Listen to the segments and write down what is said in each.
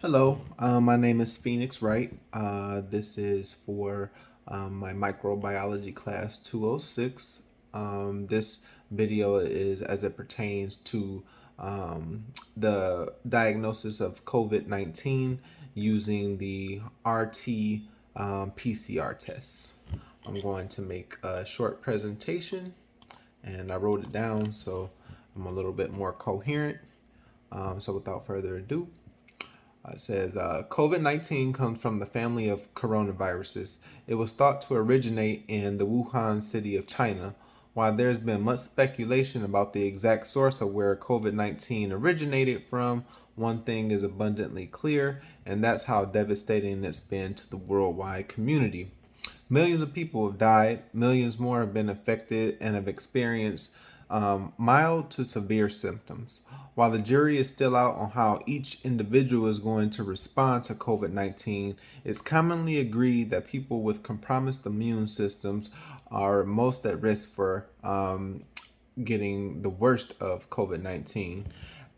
Hello, my name is Phoenix Wright. This is for my microbiology class 206. This video is as it pertains to the diagnosis of COVID-19 using the RT PCR tests. I'm going to make a short presentation, and I wrote it down so I'm a little bit more coherent. So without further ado, it says COVID-19 comes from the family of coronaviruses. It was thought to originate in the Wuhan city of China. While there's been much speculation about the exact source of where COVID-19 originated from, one thing is abundantly clear, and that's how devastating it's been to the worldwide community. Millions of people have died, millions more have been affected and have experienced mild to severe symptoms. While the jury is still out on how each individual is going to respond to COVID 19, it's commonly agreed that people with compromised immune systems are most at risk for getting the worst of COVID 19.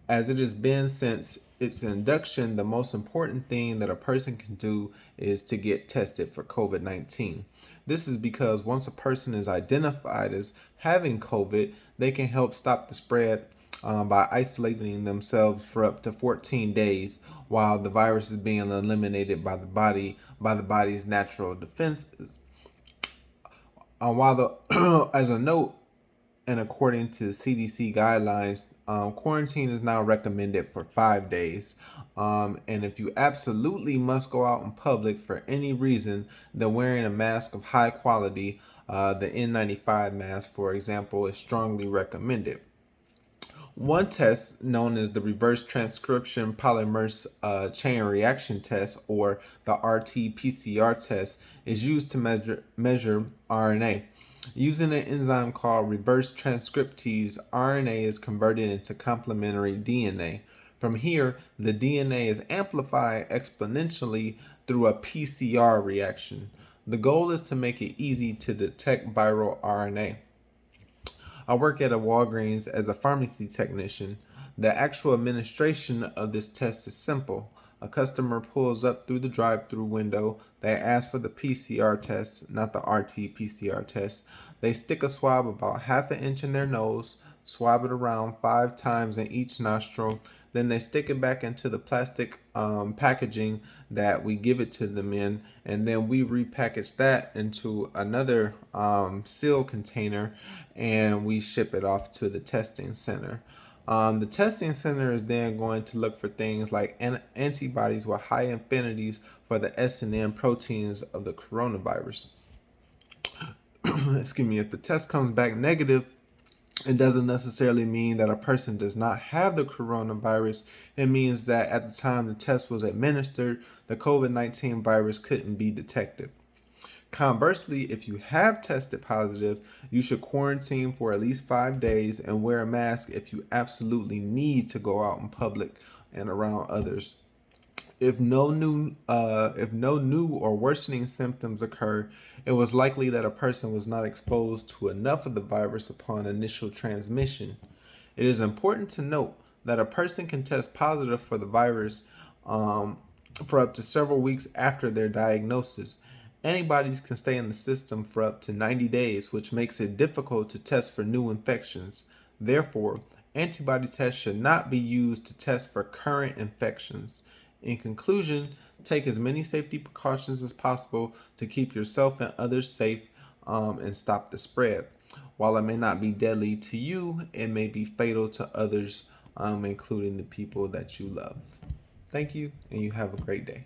As it has been since its induction, the most important thing that a person can do is to get tested for COVID 19. This is because once a person is identified as having COVID, they can help stop the spread by isolating themselves for up to 14 days while the virus is being eliminated by the body's natural defenses. While the as a note, and according to CDC guidelines, quarantine is now recommended for 5 days. And if you absolutely must go out in public for any reason, then wearing a mask of high quality, the N95 mask, for example, is strongly recommended. One test, known as the reverse transcription polymerase chain reaction test, or the RT-PCR test, is used to measure RNA. Using an enzyme called reverse transcriptase, RNA is converted into complementary DNA. From here, the DNA is amplified exponentially through a PCR reaction. The goal is to make it easy to detect viral RNA. I work at a Walgreens as a pharmacy technician. The actual administration of this test is simple. A customer pulls up through the drive-through window. They ask for the PCR test, not the RT-PCR test. They stick a swab about half an inch in their nose, swab it around 5 times in each nostril. Then they stick it back into the plastic packaging that we give it to them in, and then we repackage that into another seal container, and we ship it off to the testing center. The testing center is then going to look for things like antibodies with high affinities for the S and N proteins of the coronavirus. Excuse me. If the test comes back negative, it doesn't necessarily mean that a person does not have the coronavirus. It means that at the time the test was administered, the COVID-19 virus couldn't be detected. Conversely, if you have tested positive, you should quarantine for at least 5 days and wear a mask if you absolutely need to go out in public and around others. If no new or worsening symptoms occur, it was likely that a person was not exposed to enough of the virus upon initial transmission. It is important to note that a person can test positive for the virus for up to several weeks after their diagnosis. Antibodies can stay in the system for up to 90 days, which makes it difficult to test for new infections. Therefore, antibody tests should not be used to test for current infections. In conclusion, take as many safety precautions as possible to keep yourself and others safe and stop the spread. While it may not be deadly to you, it may be fatal to others, including the people that you love. Thank you, and you have a great day.